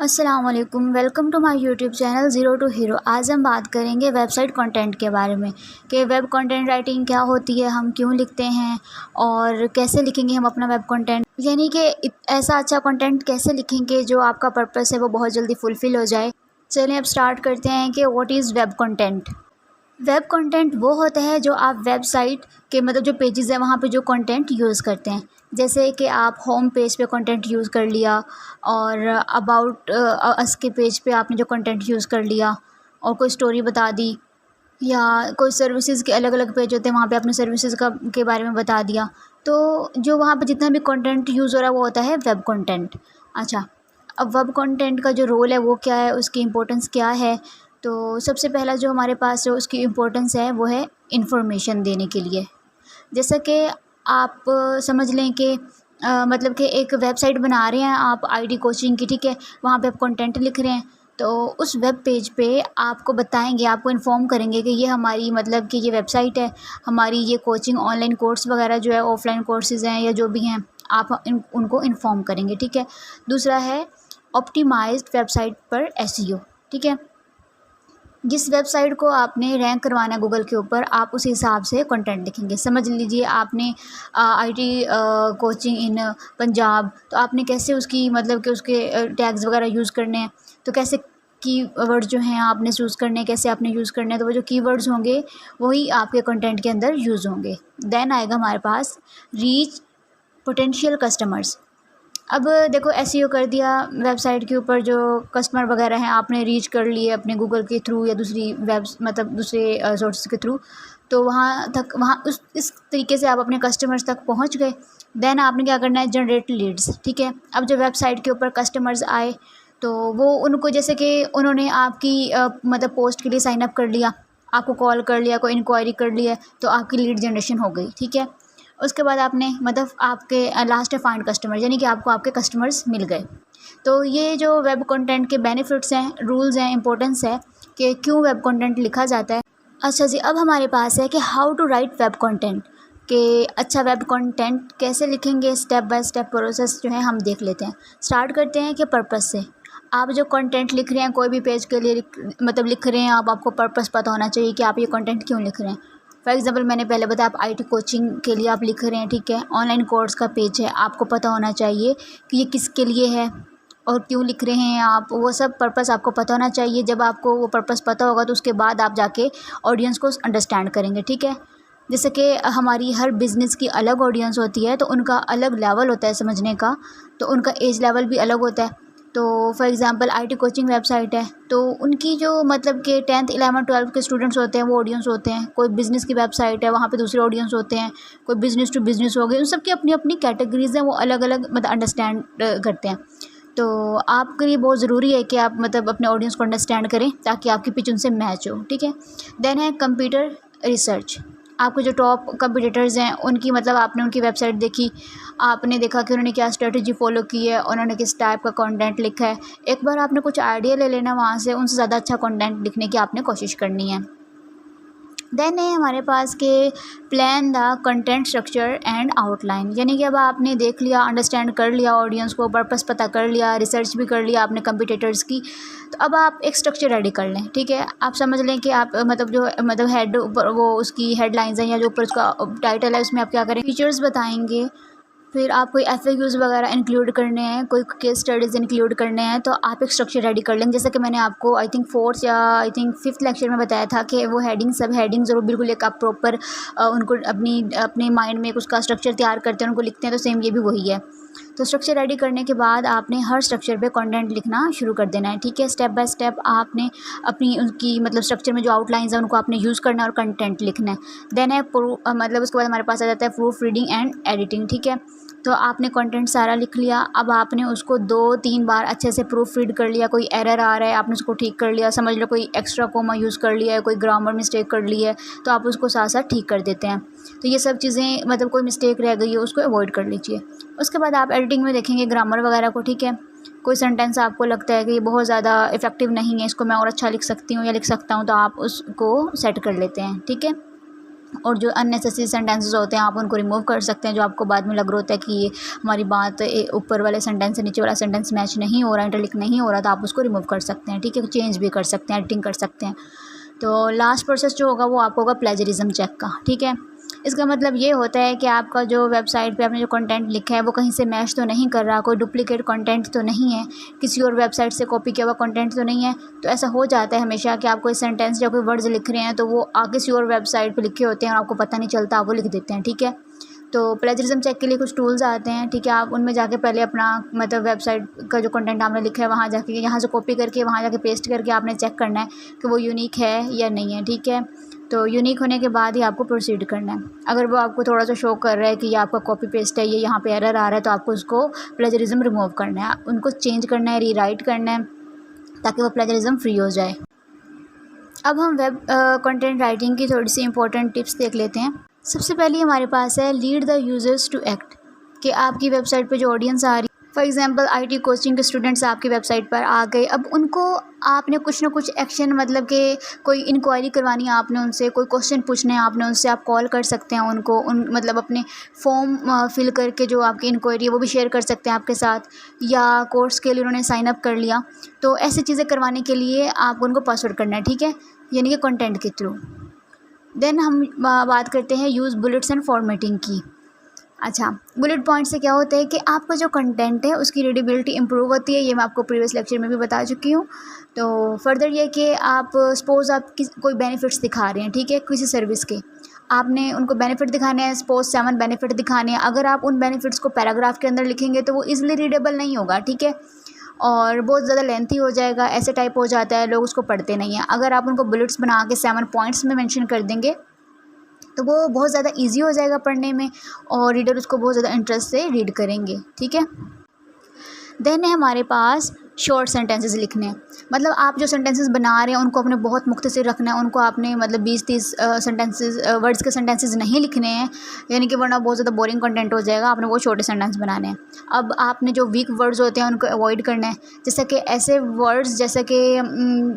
अस्सलाम वालेकुम, welcome to my YouTube channel zero to hero. आज हम बात करेंगे वेबसाइट कंटेंट के बारे में कि वेब कंटेंट राइटिंग क्या होती है, हम क्यों लिखते हैं और कैसे लिखेंगे हम अपना वेब कंटेंट, यानी कि ऐसा अच्छा कंटेंट कैसे लिखेंगे जो आपका पर्पस है वो बहुत जल्दी फुलफ़िल हो जाए। चलिए अब स्टार्ट करते हैं कि what is web content. Web content वो होता है जो आप वेबसाइट के मतलब जो पेजेस हैं वहाँ पे जो कंटेंट यूज़ करते हैं। जैसे कि आप होम पेज पे कंटेंट यूज़ कर लिया और अबाउट अस के पेज पे आपने जो कंटेंट यूज़ कर लिया और कोई स्टोरी बता दी, या कोई सर्विसेज के अलग अलग पेज होते हैं वहाँ पे आपने सर्विसेज का के बारे में बता दिया। तो जो वहाँ पे जितना भी कंटेंट यूज़ हो रहा है वो होता है वेब कंटेंट। अच्छा, अब वेब कंटेंट का जो रोल है वो क्या है, उसकी इम्पोर्टेंस क्या है। तो सबसे पहला जो हमारे पास जो उसकी इम्पोर्टेंस है वो है इंफॉर्मेशन देने के लिए। जैसा कि आप समझ लें कि मतलब कि एक वेबसाइट बना रहे हैं आप आईटी कोचिंग की, ठीक है, वहाँ पे आप कंटेंट लिख रहे हैं। तो उस वेब पेज पे आपको बताएंगे, आपको इन्फॉर्म करेंगे कि ये हमारी मतलब कि ये वेबसाइट है, हमारी ये कोचिंग ऑनलाइन कोर्स वगैरह जो है ऑफलाइन कोर्सेज़ हैं या जो भी हैं आप उनको इन्फॉर्म करेंगे, ठीक है। दूसरा है ऑप्टिमाइज्ड वेबसाइट पर एसईओ, ठीक है। जिस वेबसाइट को आपने रैंक करवाना है गूगल के ऊपर, आप उस हिसाब से कंटेंट लिखेंगे। समझ लीजिए आपने आईटी कोचिंग इन पंजाब, तो आपने कैसे उसकी मतलब कि उसके टैग्स वगैरह यूज़ करने हैं, तो कैसे कीवर्ड जो हैं आपने चूज़ करने हैं, कैसे आपने यूज़ करने हैं, तो वो जो कीवर्ड्स होंगे वही आपके कंटेंट के अंदर यूज़ होंगे। देन आएगा हमारे पास रीच पोटेंशियल कस्टमर्स। अब देखो एसईओ कर दिया, वेबसाइट के ऊपर जो कस्टमर वगैरह हैं आपने रीच कर लिए अपने गूगल के थ्रू या दूसरी वेब मतलब दूसरे सोर्स के थ्रू, तो वहाँ तक वहाँ उस इस तरीके से आप अपने कस्टमर्स तक पहुँच गए। देन आपने क्या करना है, जनरेट लीड्स, ठीक है। अब जो वेबसाइट के ऊपर कस्टमर्स आए तो वो उनको जैसे कि उन्होंने आपकी मतलब पोस्ट के लिए साइन अप कर लिया, आपको कॉल कर लिया, कोई इंक्वायरी कर लिया, तो आपकी लीड जनरेशन हो गई, ठीक है। उसके बाद आपने मतलब आपके लास्ट है फाइंड कस्टमर, यानी कि आपको आपके कस्टमर्स मिल गए। तो ये जो वेब कंटेंट के बेनिफिट्स हैं, रूल्स हैं, इंपॉर्टेंस है कि क्यों वेब कंटेंट लिखा जाता है। अच्छा जी, अब हमारे पास है कि how to write web content, कि अच्छा वेब कंटेंट कैसे लिखेंगे, स्टेप बाय स्टेप प्रोसेस जो है हम देख लेते हैं। स्टार्ट करते हैं कि पर्पस से। आप जो कंटेंट लिख रहे हैं कोई भी पेज के लिए मतलब लिख रहे हैं आप, आपको पर्पस पता होना चाहिए कि आप ये कंटेंट क्यों लिख रहे हैं। फॉर एग्ज़ाम्पल मैंने पहले बताया आप आईटी कोचिंग के लिए आप लिख रहे हैं, ठीक है, ऑनलाइन कोर्स का पेज है, आपको पता होना चाहिए कि ये किसके लिए है और क्यों लिख रहे हैं आप, वो सब पर्पस आपको पता होना चाहिए। जब आपको वो पर्पस पता होगा तो उसके बाद आप जाके ऑडियंस को अंडरस्टैंड करेंगे, ठीक है। जैसे कि हमारी हर बिज़नेस की अलग ऑडियंस होती है, तो उनका अलग लेवल होता है समझने का, तो उनका एज लेवल भी अलग होता है। तो for example IT coaching website है, तो उनकी जो मतलब कि 10th 11th 12th के स्टूडेंट्स होते हैं वो ऑडियंस होते हैं। कोई बिज़नेस की वेबसाइट है, वहाँ पे दूसरे ऑडियंस होते हैं। कोई बिज़नेस टू बिज़नेस हो गए, उन सब की अपनी अपनी कैटेगरीज़ हैं, वो अलग अलग मतलब अंडरस्टैंड करते हैं। तो आपके लिए बहुत ज़रूरी है कि आप मतलब अपने ऑडियंस को अंडरस्टैंड करें ताकि आपकी पिच उनसे मैच हो, ठीक है। देन है कंप्यूटर रिसर्च। आपके जो टॉप कंपटीटर्स हैं उनकी मतलब आपने उनकी वेबसाइट देखी, आपने देखा कि उन्होंने क्या स्ट्रेटजी फॉलो की है, उन्होंने किस टाइप का कंटेंट लिखा है। एक बार आपने कुछ आइडिया ले लेना वहाँ से, उनसे ज़्यादा अच्छा कंटेंट लिखने की आपने कोशिश करनी है। देन है हमारे पास के plan the content structure and outline, यानी कि अब आपने देख लिया, अंडरस्टैंड कर लिया ऑडियंस को, पर्पस पता कर लिया, रिसर्च भी कर लिया आपने कंपटीटर्स की, तो अब आप एक स्ट्रक्चर रेडी कर लें, ठीक है। आप समझ लें कि आप मतलब जो मतलब हेड ऊपर वो उसकी हेडलाइंस हैं या जो ऊपर उसका टाइटल है उसमें आप क्या करें, फीचर्स बताएंगे। फिर आप कोई एफएक्यूज़ वगैरह इंक्लूड करने हैं, कोई केस स्टडीज़ इंक्लूड करने हैं, तो आप एक स्ट्रक्चर रेडी कर लेंगे। जैसे कि मैंने आपको आई थिंक फोर्थ या आई थिंक फिफ्थ लेक्चर में बताया था कि वो हेडिंग सब हेडिंग्स और बिल्कुल एक आप प्रॉपर उनको अपने माइंड में एक उसका स्ट्रक्चर तैयार करते हैं, उनको लिखते हैं, तो सेम ये भी वही है। तो स्ट्रक्चर रेडी करने के बाद आपने हर स्ट्रक्चर पे कंटेंट लिखना शुरू कर देना है, ठीक है। स्टेप बाय स्टेप आपने अपनी उनकी मतलब स्ट्रक्चर में जो आउटलाइंस है उनको आपने यूज़ करना है और कंटेंट लिखना है। देन है मतलब उसके बाद हमारे पास आ जाता है प्रूफ रीडिंग एंड एडिटिंग, ठीक है। तो आपने कंटेंट सारा लिख लिया, अब आपने उसको 2-3 बार अच्छे से प्रूफ रीड कर लिया। कोई एरर आ रहा है आपने उसको ठीक कर लिया, समझ लो कोई एक्स्ट्रा कोमा यूज़ कर लिया है, कोई ग्रामर मिस्टेक कर ली है, तो आप उसको साथ साथ ठीक कर देते हैं। तो ये सब चीज़ें मतलब कोई मिस्टेक रह गई है उसको अवॉइड कर लीजिए। उसके बाद आप एडिटिंग में देखेंगे ग्रामर वगैरह को, ठीक है। कोई सेंटेंस आपको लगता है कि ये बहुत ज़्यादा इफेक्टिव नहीं है, इसको मैं और अच्छा लिख सकती हूँ या लिख सकता हूँ, तो आप उसको सेट कर लेते हैं, ठीक है। और जो अननेसेसरी सेंटेंसेस होते हैं आप उनको रिमूव कर सकते हैं, जो आपको बाद में लग रहा होता है कि ये हमारी बात ऊपर वाले सेंटेंस से नीचे वाला सेंटेंस मैच नहीं हो रहा, इंटरलिंक नहीं हो रहा, तो आप उसको रिमूव कर सकते हैं, ठीक है। चेंज भी कर सकते हैं, एडिटिंग कर सकते हैं। तो लास्ट प्रोसेस जो होगा वो आपको होगा प्लेजरिज्म चेक का, ठीक है। इसका मतलब ये होता है कि आपका जो वेबसाइट पे आपने जो कंटेंट लिखा है वो कहीं से मैच तो नहीं कर रहा, कोई डुप्लीकेट कंटेंट तो नहीं है, किसी और वेबसाइट से कॉपी किया हुआ कंटेंट तो नहीं है। तो ऐसा हो जाता है हमेशा कि आप कोई सेंटेंस या कोई वर्ड्स लिख रहे हैं तो वो किसी और वेबसाइट पे लिखे होते हैं और आपको पता नहीं चलता, आप वो लिख देते हैं, ठीक है। तो प्लेजरिज्म चेक के लिए कुछ टूल्स आते हैं, ठीक है। आप उनमें जाके पहले अपना मतलब वेबसाइट का जो कंटेंट आपने लिखा है वहाँ जाके यहाँ से कॉपी करके वहाँ जाके पेस्ट करके आपने चेक करना है कि वो यूनिक है या नहीं है, ठीक है। तो यूनिक होने के बाद ही आपको प्रोसीड करना है। अगर वो आपको थोड़ा सा शो कर रहा है कि ये आपका कॉपी पेस्ट है, ये यहाँ पे एरर आ रहा है, तो आपको उसको प्लेजरिज्म रिमूव करना है, उनको चेंज करना है, रीराइट करना है, ताकि वो प्लेजरिज्म फ्री हो जाए। अब हम वेब कंटेंट राइटिंग की थोड़ी सी इंपॉर्टेंट टिप्स देख लेते हैं। सबसे पहले हमारे पास है lead the users to act, कि आपकी वेबसाइट पे जो ऑडियंस आ रही है, फॉर एग्जांपल आईटी कोचिंग के स्टूडेंट्स आपकी वेबसाइट पर आ गए, अब उनको आपने कुछ ना कुछ एक्शन मतलब कि कोई इंक्वायरी करवानी है आपने उनसे, कोई क्वेश्चन पूछने हैं आपने उनसे, आप कॉल कर सकते हैं उनको, उन मतलब अपने फॉर्म फिल करके जो आपकी इंक्वायरी है वो भी शेयर कर सकते हैं आपके साथ, या कोर्स के लिए उन्होंने साइन अप कर लिया, तो ऐसी चीज़ें करवाने के लिए आपको उनको पासवर्ड करना है, ठीक है, यानी कि कंटेंट के थ्रू। देन हम बात करते हैं यूज़ बुलेट्स एंड फॉर्मेटिंग की। अच्छा, बुलेट पॉइंट से क्या होता है कि आपका जो कंटेंट है उसकी रीडेबिलिटी इंप्रूव होती है, ये मैं आपको प्रीवियस लेक्चर में भी बता चुकी हूँ। तो फर्दर ये कि आप सपोज़ आप कोई बेनिफिट्स दिखा रहे हैं, ठीक है, किसी सर्विस के, आपने उनको बेनिफिट दिखाने हैं, सपोज 7 बेनिफिट दिखाने हैं। अगर आप उन बेनिफिट्स को पैराग्राफ के अंदर लिखेंगे तो वो ईजिली रीडेबल नहीं होगा, ठीक है, और बहुत ज़्यादा लेंथी हो जाएगा, ऐसे टाइप हो जाता है, लोग उसको पढ़ते नहीं हैं। अगर आप उनको बुलेट्स बना के 7 पॉइंट्स में मेंशन कर देंगे तो वो बहुत ज़्यादा इजी हो जाएगा पढ़ने में, और रीडर उसको बहुत ज़्यादा इंटरेस्ट से रीड करेंगे, ठीक है। देन है हमारे पास शॉर्ट सेंटेंसेस लिखने हैं, मतलब आप जो सेंटेंसेस बना रहे हैं उनको आपने बहुत मुख्तसर रखना है, उनको आपने मतलब 20-30 सेंटेंसेस वर्ड्स के सेंटेंसेस नहीं लिखने हैं, यानी कि वरना बहुत ज़्यादा बोरिंग कंटेंट हो जाएगा, आपने वो छोटे सेंटेंस बनाने हैं। अब आपने जो वीक वर्ड्स होते हैं उनको अवॉइड करना है, जैसे कि ऐसे वर्ड्स जैसे कि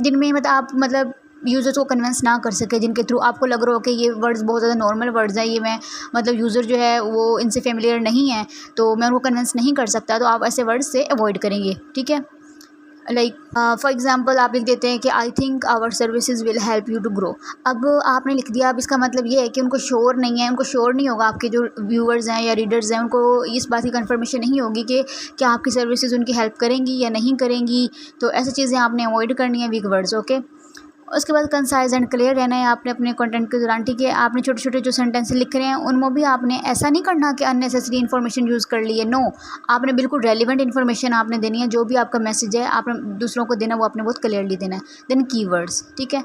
जिनमें मतलब आप मतलब यूज़र्स को कन्विंस ना कर सके, जिनके थ्रू आपको लग रहा हो कि ये वर्ड्स बहुत ज़्यादा नॉर्मल वर्ड्स हैं, ये मैं मतलब यूज़र जो है वो इनसे फेमिलियर नहीं है तो मैं उनको कन्विंस नहीं कर सकता, तो आप ऐसे वर्ड्स से अवॉइड करेंगे, ठीक है। लाइक फॉर एग्जांपल आप लिख देते हैं कि I think our services will help you to grow. अब आपने लिख दिया, अब इसका मतलब ये है कि उनको श्योर नहीं है, उनको श्योर नहीं होगा, आपके जो व्यूअर्स हैं या रीडर्स हैं उनको इस बात की कंफर्मेशन नहीं होगी कि क्या आपकी सर्विसेज उनकी हेल्प करेंगी या नहीं करेंगी, तो ऐसी चीज़ें आपने अवॉइड करनी है, वीक वर्ड्स, ओके। उसके बाद कंसाइज एंड क्लियर रहना है आपने अपने कंटेंट के दौरान, ठीक है। आपने छोटे छोटे जो सेंटेंस लिख रहे हैं उनमें भी आपने ऐसा नहीं करना कि अननेसेसरी इन्फॉर्मेशन यूज़ कर ली है, नो, आपने बिल्कुल रेलिवेंट इन्फॉर्मेशन आपने देनी है, जो भी आपका मैसेज है आपने दूसरों को देना वो आपने बहुत क्लियरली देना है। देन कीवर्ड्स, ठीक है,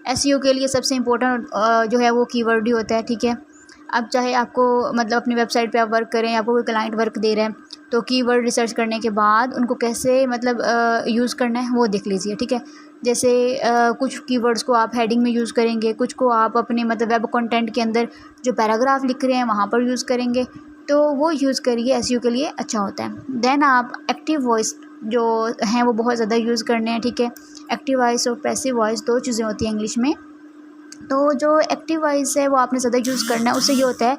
एसईओ के लिए सबसे इंपॉर्टेंट जो है वो कीवर्ड ही होता है, ठीक है। अब चाहे आपको मतलब अपनी वेबसाइट पे आप वर्क करें, आपको कोई क्लाइंट वर्क दे रहे हैं, तो कीवर्ड रिसर्च करने के बाद उनको कैसे मतलब यूज़ करना है वो देख लीजिए, ठीक है। जैसे कुछ कीवर्ड्स को आप हेडिंग में यूज़ करेंगे, कुछ को आप अपने मतलब वेब कंटेंट के अंदर जो पैराग्राफ लिख रहे हैं वहाँ पर यूज़ करेंगे, तो वो यूज़ करिए, एसईओ के लिए अच्छा होता है। देन आप एक्टिव वॉइस जो हैं वो बहुत ज़्यादा यूज़ करने हैं, ठीक है। एक्टिव वॉइस और पैसिव वॉइस 2 चीज़ें होती हैं इंग्लिश में, तो जो एक्टिव वॉइस है वो आपने ज़्यादा यूज़ करना है, उससे ये होता है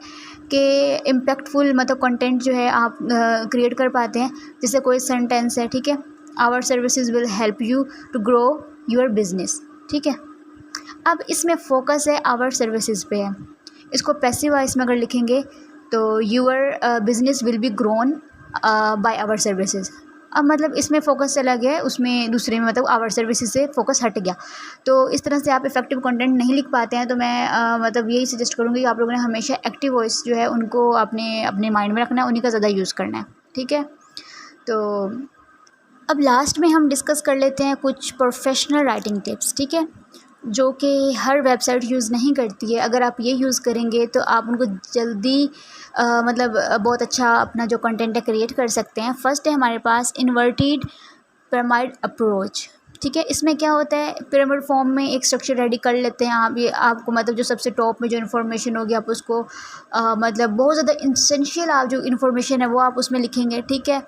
कि इम्पैक्टफुल मतलब कंटेंट जो है आप क्रिएट कर पाते हैं। जैसे कोई सेंटेंस है, ठीक है, our services will help you to grow your business, ठीक है। अब इसमें फोकस है आवर सर्विसेज पे है, इसको पैसिव वॉइस में अगर लिखेंगे तो your business will be grown by our services. अब मतलब इसमें फोकस चला गया है, उसमें दूसरे में मतलब आवर सर्विसेज से फोकस हट गया, तो इस तरह से आप इफेक्टिव कंटेंट नहीं लिख पाते हैं। तो मैं मतलब यही सजेस्ट करूँगी कि आप लोगों ने हमेशा एक्टिव वॉइस जो है उनको अपने माइंड में रखना है, उन्हीं का ज़्यादा यूज़ करना है, ठीक है। तो अब लास्ट में हम डिस्कस कर लेते हैं कुछ प्रोफेशनल राइटिंग टिप्स, ठीक है, जो कि हर वेबसाइट यूज़ नहीं करती है। अगर आप ये यूज़ करेंगे तो आप उनको जल्दी मतलब बहुत अच्छा अपना जो कंटेंट है क्रिएट कर सकते हैं। फर्स्ट है हमारे पास इन्वर्टेड पिरामिड अप्रोच, ठीक है। इसमें क्या होता है, पिरामिड फॉर्म में एक स्ट्रक्चर रेडी कर लेते हैं आप, ये आपको मतलब जो सबसे टॉप में जो इन्फॉर्मेशन होगी आप उसको मतलब बहुत ज़्यादा इंसेंशियल आप जो इन्फॉर्मेशन है वो आप उसमें लिखेंगे, ठीक है।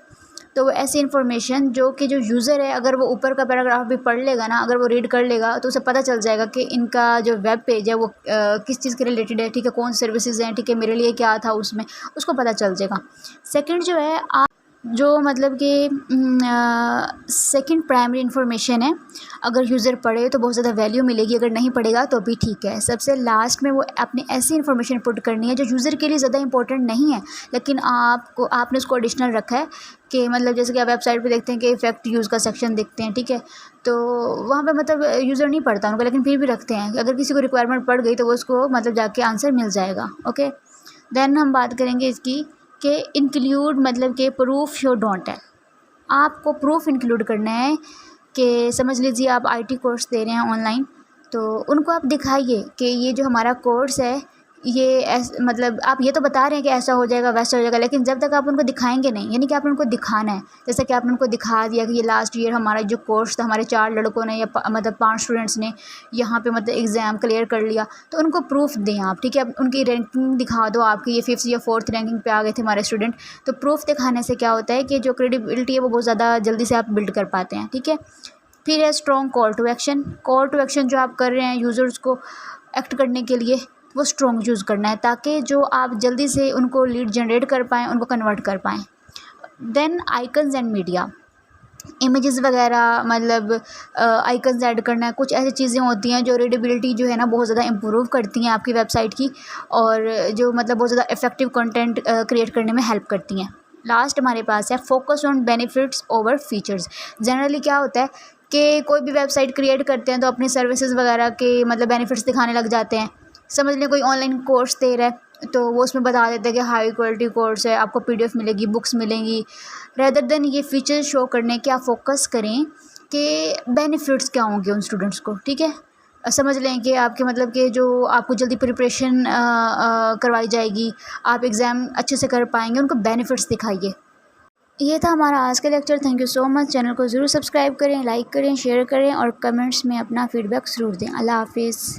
तो वो ऐसी इन्फॉर्मेशन जो यूज़र है, अगर वो ऊपर का पैराग्राफ भी पढ़ लेगा ना, अगर वो रीड कर लेगा तो उसे पता चल जाएगा कि इनका जो वेब पेज है वो किस चीज़ के रिलेटेड है, ठीक है, कौन सर्विसेज हैं, ठीक है, मेरे लिए क्या था उसमें, उसको पता चल जाएगा। सेकंड जो है, आप जो मतलब कि सेकंड प्राइमरी इन्फॉर्मेशन है, अगर यूज़र पढ़े तो बहुत ज़्यादा वैल्यू मिलेगी, अगर नहीं पढ़ेगा तो भी ठीक है। सबसे लास्ट में वो अपनी ऐसी इन्फॉर्मेशन पुट करनी है जो यूज़र के लिए ज़्यादा इंपॉर्टेंट नहीं है, लेकिन आपने उसको एडिशनल रखा है कि मतलब जैसे कि आप वेबसाइट पे देखते हैं कि इफ़ेक्ट यूज़ का सेक्शन देखते हैं, ठीक है, तो वहाँ पे मतलब यूज़र नहीं पढ़ता उनको, लेकिन फिर भी रखते हैं, अगर किसी को रिक्वायरमेंट पड़ गई तो वो उसको मतलब जाके आंसर मिल जाएगा। ओके, देन हम बात करेंगे इसकी कि इंक्लूड मतलब कि प्रूफ योर डोंट है। आपको प्रूफ इंक्लूड करना है कि समझ लीजिए आप आईटी कोर्स दे रहे हैं ऑनलाइन, तो उनको आप दिखाइए कि ये जो हमारा कोर्स है ये मतलब आप ये तो बता रहे हैं कि ऐसा हो जाएगा वैसा हो जाएगा, लेकिन जब तक आप उनको दिखाएंगे नहीं, यानी कि आपने उनको दिखाना है। जैसे कि आपने उनको दिखा दिया कि ये लास्ट ईयर हमारा जो कोर्स था, हमारे 4 लड़कों ने या मतलब 5 स्टूडेंट्स ने यहाँ पे मतलब एग्ज़ाम क्लियर कर लिया, तो उनको प्रूफ दें आप, ठीक है, आप उनकी रैंकिंग दिखा दो, आपकी ये 5th या 4th रैंकिंग पे आ गए थे हमारे स्टूडेंट। तो प्रूफ दिखाने से क्या होता है कि जो क्रेडिबिलिटी है वो बहुत ज़्यादा जल्दी से आप बिल्ड कर पाते हैं, ठीक है। फिर है strong call to action. Call to action जो आप कर रहे हैं यूज़र्स को एक्ट करने के लिए, वो स्ट्रॉन्ग यूज़ करना है, ताकि जो आप जल्दी से उनको लीड जनरेट कर पाएँ, उनको कन्वर्ट कर पाएँ। Then icons and media, images वगैरह मतलब आइकन्स ऐड करना है। कुछ ऐसी चीज़ें होती हैं जो रीडेबिलिटी जो है ना बहुत ज़्यादा इम्प्रूव करती हैं आपकी वेबसाइट की, और जो मतलब बहुत ज़्यादा इफ़ेक्टिव कंटेंट क्रिएट करने में हेल्प करती हैं। लास्ट हमारे पास है focus on benefits over features. Generally क्या होता है कि कोई भी वेबसाइट क्रिएट करते हैं तो अपनी सर्विसेज वगैरह के मतलब बेनिफिट्स दिखाने लग जाते हैं। समझ लें कोई ऑनलाइन कोर्स दे रहा है तो वो उसमें बता देते हैं कि हाई क्वालिटी कोर्स है, आपको पीडीएफ मिलेगी, बुक्स मिलेंगी। रेदर देन ये फीचर्स शो करने के आप फोकस करें कि बेनिफिट्स क्या होंगे उन स्टूडेंट्स को, ठीक है। समझ लें कि आपके मतलब कि जो आपको जल्दी प्रिपरेशन करवाई जाएगी, आप एग्ज़ाम अच्छे से कर पाएंगे, उनको बेनिफिट्स दिखाइए। ये था हमारा आज का lecture. Thank you so much. Channel को ज़रूर सब्सक्राइब करें, लाइक करें, शेयर करें और कमेंट्स में अपना फीडबैक ज़रूर दें। अल्लाह हाफिज़।